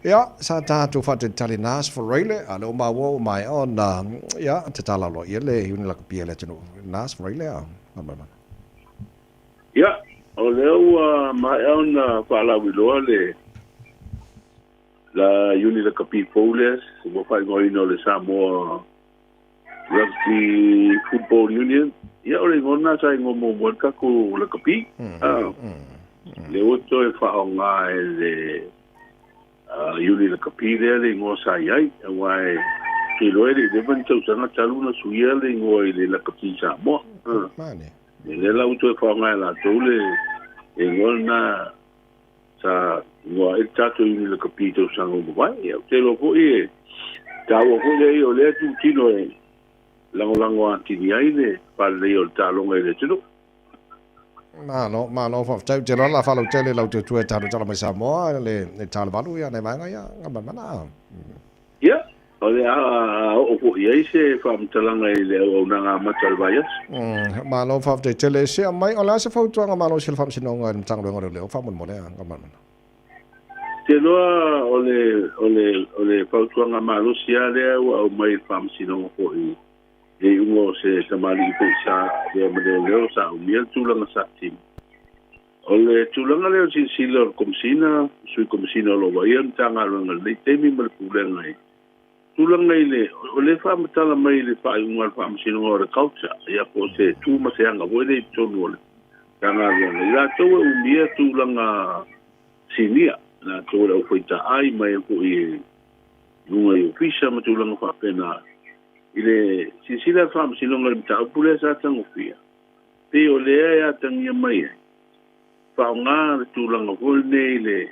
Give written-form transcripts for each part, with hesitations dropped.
ia sa tātou whatetali nās for reile a leo maua mai o na ia te tala lo ia le uni laka pia le tino nās for reile a ia o leo mai o na whaalawiloa le la uni laka pia poules mo whai ngoino le Samoa Rugby Football Union ia o le ngona sa ingo mo mwaka ko laka pia le oto e whaonga e le Yuli le kapire le ngo sa yai wai ke loe le devan tau sanga talu na suia le ngo le la kapi sa mo mane le la uto fa nga la tole e ngo na sa ngo e tato Yuli le kapi tau sanga mo vai e te lo ko e tawo ko le o le tu tino e lango antini ai le pa le o talo ngai le tino Malo fa tau te la fa lo tele lo tu e talo tala mai Samoa le talo balu ia nei manga ia ngama mana ia o le o ko ia se fa mtalanga ile o nanga matal bias malo fa te tele se mai o la se fa tu ngama malo se fa sinonga mtang lo ngore le fa mon mole ngama mana te loa o le fa tu ngama lo sia le o mai fa sinonga ko e ungo se tamali ko sa de modelo sa umia tulanga sa tim ole tulanga le si silo komsina sui komsina lo vai tanga lo le temi mal pulenga tulanga ile ole fa mtala mai le fa ungo fa msino ora kaucha ya ko se tu ma se anga vole tonu ole tanga lo la to umia tulanga sinia na to le foita ai mai ko e ungo e fisa ma tulanga fa pena ile sisila fam silonga mta pule sa tango fia pe ole ya tangia mai fa nga tulanga volne ile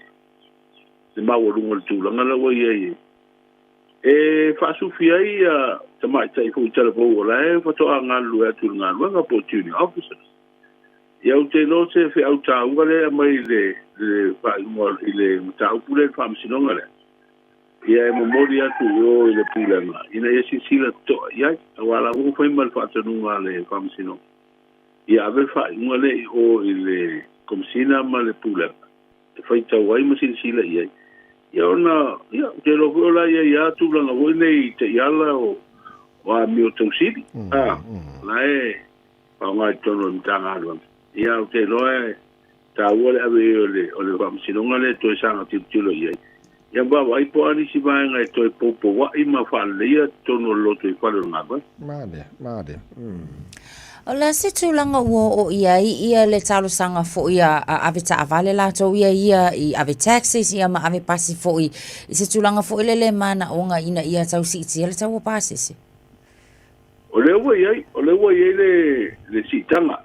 se ma wolunga tulanga la wo ye e fa su fia ia tama tai fu tele bo la e fa to anga lu ya tulanga lu nga opportunity officer ya ute no se fe au ta ngale mai le fa mo ile mta pule fam silonga le ia mo mori atu yo le pulanga ina esi sila to ia wala o foi mal fatto nunga le famsino ia ave fa ngale o ile komsina mal pulanga fai tawai mo sila ia ia ona ia te lo la ia tu langa o nei te yala o wa mi o tosidi la e pa nga tono ntanga lo ia te lo e ta wole ave o le famsino ngale to sanga titulo ia ya ba vai po ani si vai ngai to popo wa I ma fa le ia tono lo to fa lo ngaba made Ola se tulanga o ia le talo sanga fo ia ave ta avale la to ia I ave taxes ia ma ave pasi fo I se tulanga fo le mana onga ina ia tau si le tau passes ole wa ia le si tanga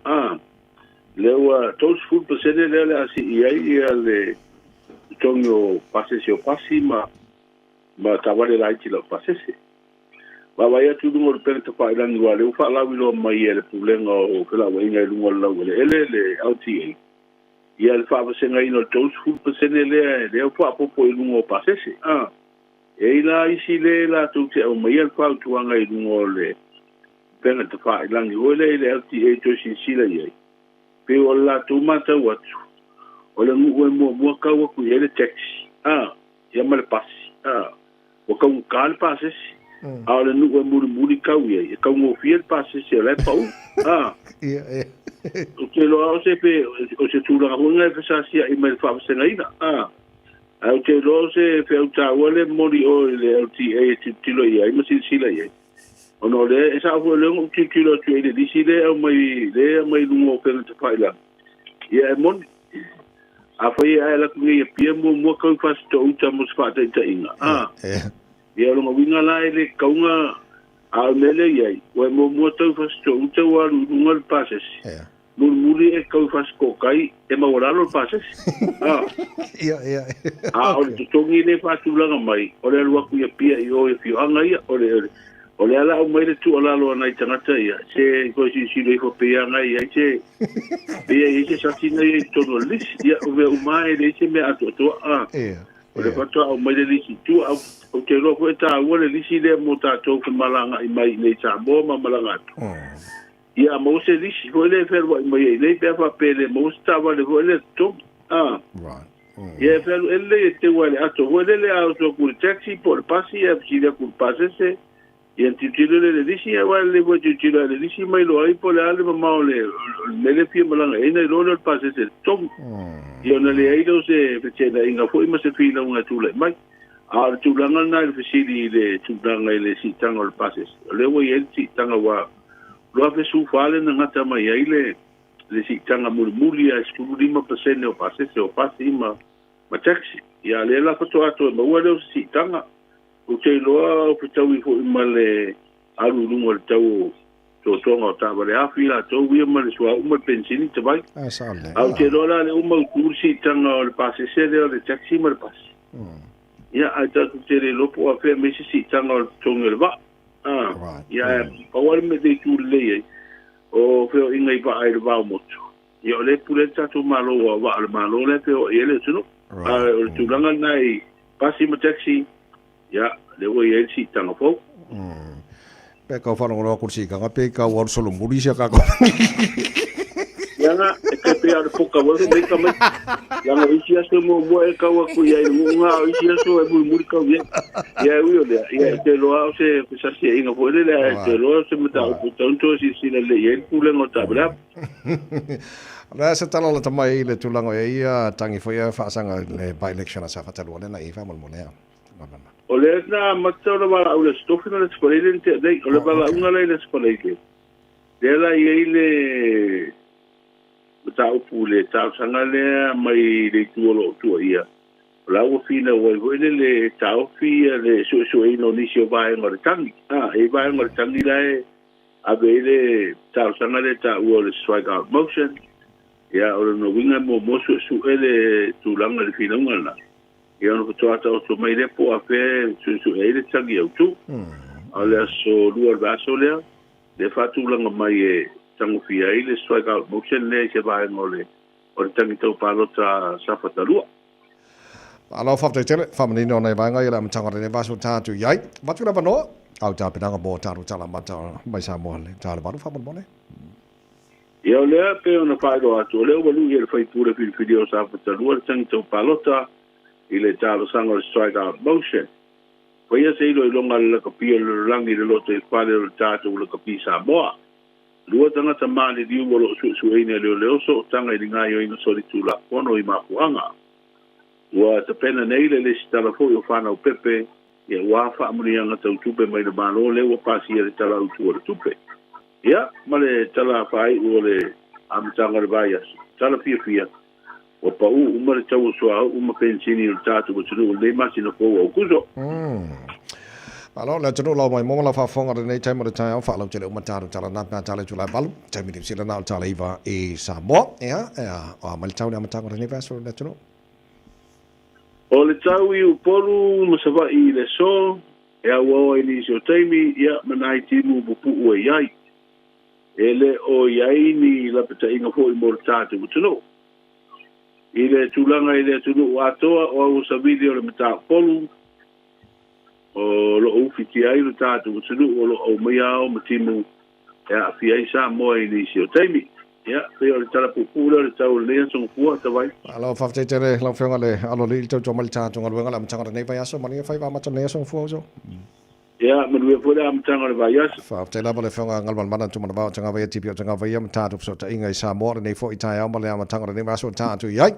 le wa tos food percent le asi ia le tongo pasesi o pasi ma tawale la iti lo pasesi ba vai tu dungo pe te fa ilang wa le fa la wilo mai ele pulenga o kala wa inga lungo la le ele LTA ia le fa se ngai no tos full percent le fa popo lungo pasesi e la isi le la tu te o mai el fa tu anga lungo le pe te fa ilang o le LTA to si sila ye pe o la tu mata wa ole mo ka wa ku ele taxi ya mal pasi o ka un kal pases ole nu mo ka wi ka mo fiel pases le pa o te lo se pe o se tu la ho ngai fa sia I mal fa se ngai o te lo se fe o ta ole mori o le LTA ti lo ia I mo si la ia o no le esa ho le o ti lo tu ele di si le mai lu mo pe te fa ila ia mon a foi a ela que pia mo ka faz to uta mo fa ta inga ia lo winga la ele kaunga a mele ia o mo to faz to uta wa ngol passes muri e ka faz ko kai e ma ora lo passes ia o to ngi le fa tu la mai o le lo ku pia io e fio anga ia o le ala o mai tu ala lo na tangata ia se ko si le ko pia ngai ia se pia ia se sa tina ia to no lis ia o ve mai le se me ato o le pato o mai le lis tu o te lo ko ta o le lis le mo ta to ko malanga I mai le sa bo ma malanga ia mo se lis ko le fer mai le pe fa pe le mo sta va le to ia felu ele te wale ato wele au so ku taxi por pasi e si le ku pasese ia titilo le disi e wale bo titilo le disi mai lo ai po le ale ma le fie malanga e nei lo le pasese tom ia na le ai do se fete da inga foi ma se fila unha tule mai a tulanga na le fisili le tulanga le si tanga le pasese le wo ia si tanga wa lo fe su fale na ngata mai ai le si tanga muli a 5% o pasese o pasi ma taxi ia le la foto ato ma wa le si tanga o te loa o pitau i fo ima le aru lunga le tau to tonga o taba le afi la tau wia ma le sua uma pensini te vai au te loa le uma ukursi tanga o le pase sede o le taxi ma le pase ia a tatu te le lopo a fea mesi si tanga o le tonga le va ia pawari me te tu le ei o feo inga i pa ai le va o motu ia o le pule tatu malo o va le malo le feo i ele tunu o le tulanga nai pasi ma taxi ya le wo ye si tanga fo pe ka fa no kursi ka pe ka war solo muri sia ka ko ya na e ke pe ar poka wo me ka me ya no isi aso mo e ka wa ku ya nga isi aso e muri ka ye ya wi o ya te lo a se sa si inga fo le te lo se me ta o tonto si le ye ku le no tabla Ra se tala la tamai le tulango e ia tangi fo ia fa sanga le by election sa fa talo na i fa mo lea o le na matau wala o le stofi na le skolele te dei o le wala unga le skolele de la ile matau pule tau sanga le mai le tuolo tu ia la o fina o le tau fi le so ino ni sio vai ngor tangi e vai ngor tangi lai a vele tau sanga le tau o le strike out motion ia o no winga mo su ele tu langa le fina unga ia no to ata o mai le po a fe su ele tangi au tu ale so lua vaso le fatu langa mai e tango fia ile strike out motion le se vai ngole o tangi to palota safata lua alo fa te tele fa mani no nei vai ngai la mtanga le vaso ta tu yai vatu la bano au ta pedanga bo ta ru tala mata mai sa mo le ta le banu fa mo ne ia le pe ona fa do atu le o lu ia fai pure video safata lua tangi to palota ile talo sango strike out motion foi ese ilo longa le kapia le langi le lote kwale le tato le kapisa boa lua tanga tamani di wo su ine le oso tanga i ngai ina soli tula ono i mapuanga wa te pena nei le stala fo yo fana o pepe e wa fa amrianga tau tupe mai le malo le wa pasi le tala utu le tupe ya male tala fai o le amtanga le vaias tala fia o pa u umare tau soa uma pensini o tatu o tunu le masina ko o kuzo alo la tunu lo mai mo la fa fonga de nei time o tai o fa lo tele uma taru tala na na tala tula balu time di sila na tala iva e Samoa ya o mal tau na matanga de nei vaso la tunu o le tau i upolu masava i le so e a wo i ni so taimi ya manai timu bupu o yai ele o yai ni la peta inga fo i mortatu o tunu ile tulanga ile tulu atoa o sabili o le mata polu o lo ufiti ai lo tatu tulu o lo o mia o matimu ya fia isa mo ini sio taimi ya pe o tala pupula le tau le so fu ta vai alo fa te tere la fenga le alo le to mal tatu ngal ngala mtanga nei vai aso mani fa va mato nei so fu so ya manu e fora mtanga le vai aso fa te la le fenga ngal mana tu mana ba tanga vai tipi tanga vai am tatu so ta inga isa mo nei fo itai am le am tanga nei aso tatu yai